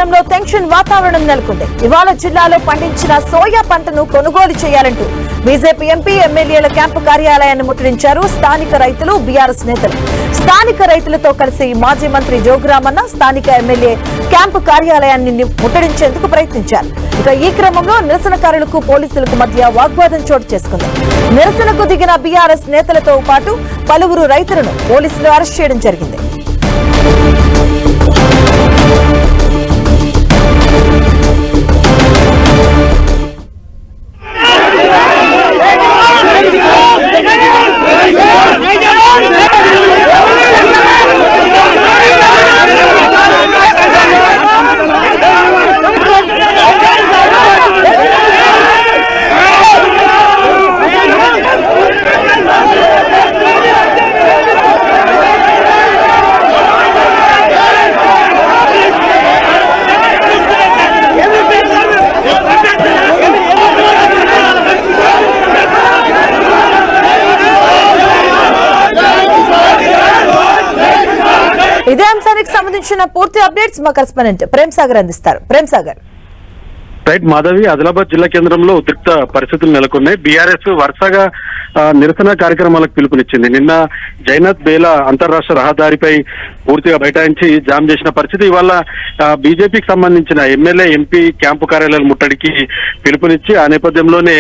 కేంద్రంలో టెన్షన్ వాతావరణం నెలకొంది. ఇవాళ జిల్లాలో పండించిన సోయా పంటను కొనుగోలు చేయాలంటూ బీజేపీ ఎంపీ ఎమ్మెల్యేల క్యాంపు కార్యాలయాన్ని ముట్టడించారు స్థానిక రైతులు, బీఆర్ఎస్ నేతలు. స్థానిక రైతులతో కలిసి మాజీ మంత్రి జోగురామన్న స్థానిక ఎమ్మెల్యే క్యాంపు కార్యాలయాన్ని ముట్టడించేందుకు ప్రయత్నించారు. ఇక ఈ క్రమంలో నిరసనకారులకు పోలీసులకు మధ్య వాగ్వాదం చోటు చేసుకుంది. నిరసనకు దిగిన బీఆర్ఎస్ నేతలతో పాటు పలువురు రైతులను పోలీసులు అరెస్ట్ చేయడం జరిగింది. ఇదే అంశానికి సంబంధించిన పూర్తి అప్డేట్స్ మా కరెస్పాండెంట్ ప్రేమ్ సాగర్ అందిస్తారు. ప్రేమ్ సాగర్. రైట్ మాధవి, ఆదిలాబాద్ జిల్లా కేంద్రంలో ఉద్రిక్త పరిస్థితులు నెలకొన్నాయి. బీఆర్ఎస్ వరుసగా నిరసన కార్యక్రమాలకు పిలుపునిచ్చింది. నిన్న జైనత్ బేలా అంతర్రాష్ట్ర రహదారిపై పూర్తిగా బైఠాయించి జామ్ చేసిన పరిస్థితి. ఇవాళ బీజేపీకి సంబంధించిన ఎమ్మెల్యే, ఎంపీ క్యాంపు కార్యాలయాల ముట్టడికి పిలుపునిచ్చి ఆ నేపథ్యంలోనే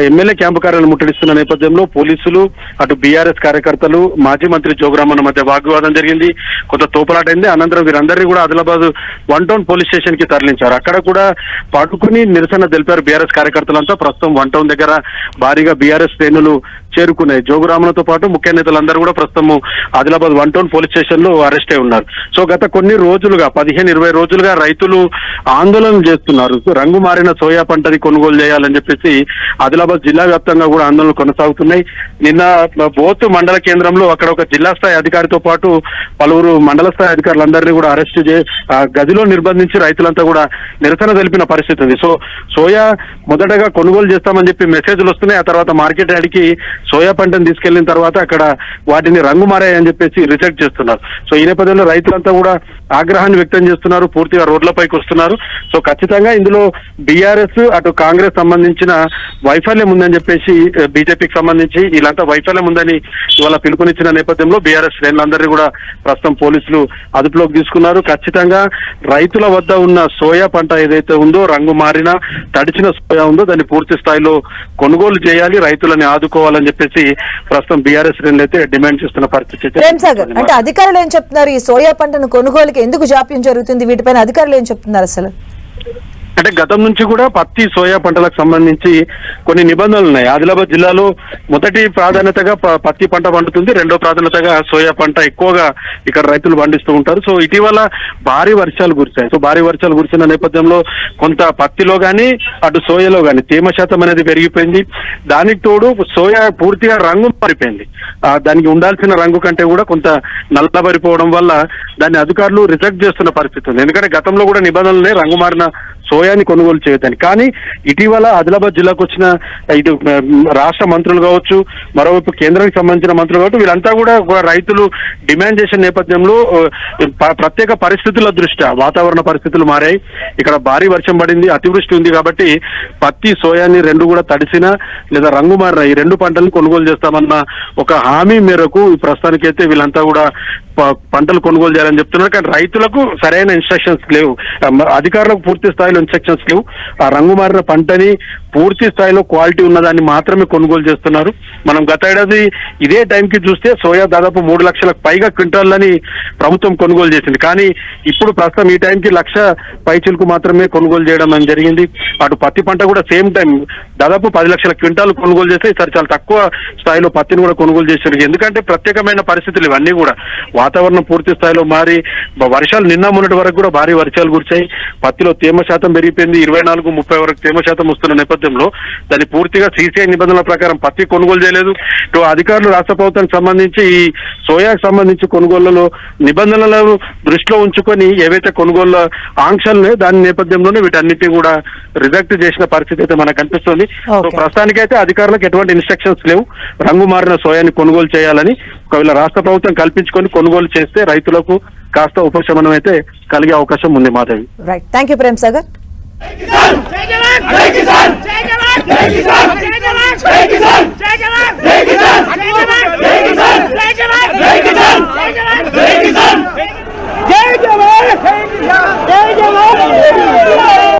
ఎమ్మెల్యే క్యాంపు కార్యాలయాలు ముట్టడిస్తున్న నేపథ్యంలో పోలీసులు, అటు బీఆర్ఎస్ కార్యకర్తలు, మాజీ మంత్రి జోగురామన్న మధ్య వాగ్వాదం జరిగింది. కొంత తోపులాటైంది. అనంతరం వీరందరినీ కూడా ఆదిలాబాద్ 1 టౌన్ పోలీస్ స్టేషన్ కి తరలించారు. అక్కడ కూడా పట్టుకుని నిరసన తెలిపారు బీఆర్ఎస్ కార్యకర్తలంతా. ప్రస్తుతం 1 టౌన్ దగ్గర భారీగా బీఆర్ఎస్ శ్రేణులు చేరుకున్నాయి. జోగురామన్నతో పాటు ముఖ్య నేతలందరూ కూడా ప్రస్తుతం ఆదిలాబాద్ 1 టౌన్ పోలీస్ స్టేషన్ లో అరెస్ట్ అయి ఉన్నారు. సో గత కొన్ని రోజులుగా 15-20 రోజులుగా రైతులు ఆందోళన చేస్తున్నారు. రంగు మారిన సోయా పంటని కొనుగోలు చేయాలని చెప్పేసి ఆదిలాబాద్ జిల్లా వ్యాప్తంగా కూడా ఆందోళనలు కొనసాగుతున్నాయి. నిన్న బోత్ మండల కేంద్రంలో అక్కడ ఒక జిల్లా స్థాయి అధికారితో పాటు పలువురు మండల స్థాయి అధికారులందరినీ కూడా అరెస్ట్ గదిలో నిర్బంధించి రైతులంతా కూడా నిరసన తెలిపిన పరిస్థితి ఉంది. సో సోయా మొదటగా కొనుగోలు చేస్తామని చెప్పి మెసేజ్లు వస్తున్నాయి. ఆ తర్వాత మార్కెట్ యార్డ్కి సోయా పంటను తీసుకెళ్లిన తర్వాత అక్కడ వాటిని రంగు మారాయని చెప్పేసి రిజెక్ట్ చేస్తున్నారు. సో ఈ నేపథ్యంలో రైతులంతా కూడా ఆగ్రహాన్ని వ్యక్తం చేస్తున్నారు, పూర్తిగా రోడ్లపైకి వస్తున్నారు. సో ఖచ్చితంగా ఇందులో బీఆర్ఎస్, అటు కాంగ్రెస్ సంబంధించిన వైఫల్యం ఉందని చెప్పేసి, బీజేపీకి సంబంధించి వీళ్ళంతా వైఫల్యం ఉందని ఇవాళ పిలుపునిచ్చిన నేపథ్యంలో బీఆర్ఎస్ శ్రేణులందరినీ కూడా ప్రస్తుతం పోలీసులు అదుపులోకి తీసుకున్నారు. ఖచ్చితంగా రైతుల వద్ద ఉన్న సోయా పంట ఏదైతే ఉందో, రంగు మారిన తడిచిన సోయా ఉందో దాన్ని పూర్తి స్థాయిలో కొనుగోలు చేయాలి, రైతులని ఆదుకోవాలని చెప్పేసి ప్రస్తుతం బీఆర్ఎస్ శ్రేణులు అయితే డిమాండ్ చేస్తున్న పరిస్థితి. అంటే అధికారులు ఏం చెప్తున్నారు? ఈ సోయా పంటను కొనుగోలుకి ఎందుకు జాప్యం జరుగుతుంది? వీటిపైన అధికారులు ఏం చెప్తున్నారు అసలు? అంటే గతం నుంచి కూడా పత్తి, సోయా పంటలకు సంబంధించి కొన్ని నిబంధనలు ఉన్నాయి. ఆదిలాబాద్ జిల్లాలో మొదటి ప్రాధాన్యతగా పత్తి పంట పండుతుంది, రెండో ప్రాధాన్యతగా సోయా పంట ఎక్కువగా ఇక్కడ రైతులు పండిస్తూ ఉంటారు. సో ఇటీవల భారీ వర్షాలు కురిశాయి. సో భారీ వర్షాలు కురిసిన నేపథ్యంలో కొంత పత్తిలో కానీ, అటు సోయాలో కానీ తేమ శాతం అనేది పెరిగిపోయింది. దానికి తోడు సోయా పూర్తిగా రంగు మారిపోయింది. దానికి ఉండాల్సిన రంగు కంటే కూడా కొంత నల్లబరిపోవడం వల్ల దాన్ని అధికారులు రిజెక్ట్ చేస్తున్న పరిస్థితి ఉంది. ఎందుకంటే గతంలో కూడా నిబంధనలనే రంగు మారిన సోయాని కొనుగోలు చేయొద్దని. కానీ ఇటీవల ఆదిలాబాద్ జిల్లాకు వచ్చిన ఇటు రాష్ట్ర మంత్రులు కావచ్చు, మరోవైపు కేంద్రానికి సంబంధించిన మంత్రులు కావచ్చు, వీళ్ళంతా కూడా రైతులు డిమాండ్ చేసిన నేపథ్యంలో ప్రత్యేక పరిస్థితుల దృష్ట్యా వాతావరణ పరిస్థితులు మారాయి. ఇక్కడ భారీ వర్షం పడింది, అతివృష్టి ఉంది. కాబట్టి పత్తి, సోయాని రెండు కూడా తడిసిన లేదా రంగు మారిన ఈ రెండు పంటలను కొనుగోలు చేస్తామన్న ఒక హామీ మేరకు ప్రస్తుతానికైతే వీళ్ళంతా కూడా పంటలు కొనుగోలు చేయాలని చెప్తున్నారు. కానీ రైతులకు సరైన ఇన్స్ట్రక్షన్స్ లేవు, అధికారులకు పూర్తి స్థాయిలో ఇన్స్ట్రక్షన్స్ లేవు. ఆ రంగు మారిన పంటని పూర్తి స్థాయిలో క్వాలిటీ ఉన్నదాన్ని మాత్రమే కొనుగోలు చేస్తున్నారు. మనం గత ఏడాది ఇదే టైంకి చూస్తే సోయా దాదాపు 3 లక్షలకు పైగా క్వింటాలని ప్రభుత్వం కొనుగోలు చేసింది. కానీ ఇప్పుడు ప్రస్తుతం ఈ టైంకి 1 లక్ష పైచిలకు మాత్రమే కొనుగోలు చేయడం అని జరిగింది. అటు పత్తి పంట కూడా సేమ్ టైం దాదాపు 10 లక్షల క్వింటాలు కొనుగోలు చేస్తే ఈసారి చాలా తక్కువ స్థాయిలో పత్తిని కూడా కొనుగోలు చేశారు. ఎందుకంటే ప్రత్యేకమైన పరిస్థితులు ఇవన్నీ కూడా. వాతావరణం పూర్తి స్థాయిలో మారి వర్షాలు నిన్న మొన్నటి వరకు కూడా భారీ వర్షాలు కురిచాయి. పత్తిలో తేమ శాతం పెరిగిపోయింది. 24-30 వరకు తేమ శాతం వస్తున్న నేపథ్యంలో దాన్ని పూర్తిగా సీసీఐ నిబంధనల ప్రకారం పత్తి కొనుగోలు చేయలేదు. ఇటు అధికారులు రాష్ట్ర ప్రభుత్వానికి సంబంధించి ఈ సోయాకు సంబంధించి కొనుగోళ్లలో నిబంధనలను దృష్టిలో ఉంచుకొని ఏవైతే కొనుగోళ్ల ఆంక్షలు దాని నేపథ్యంలోనే వీటన్నిటిని కూడా రిజెక్ట్ చేసిన పరిస్థితి అయితే మనకు కనిపిస్తుంది. సో ప్రస్తుతానికైతే అధికారులకు ఎటువంటి ఇన్స్ట్రక్షన్స్ లేవు. రంగు మారిన సోయాని కొనుగోలు చేయాలని ఒకవేళ రాష్ట్ర ప్రభుత్వం కల్పించుకొని కొనుగోలు చేస్తే రైతులకు కాస్త ఉపశమనం అయితే కలిగే అవకాశం ఉంది Madhavi. Right, thank you Prem Sagar. జై జవాన్ జై కిసాన్ జై జవాన్ జై కిసాన్ జై జవాన్ జై కిసాన్ జై కిసాన్ జై జవాన్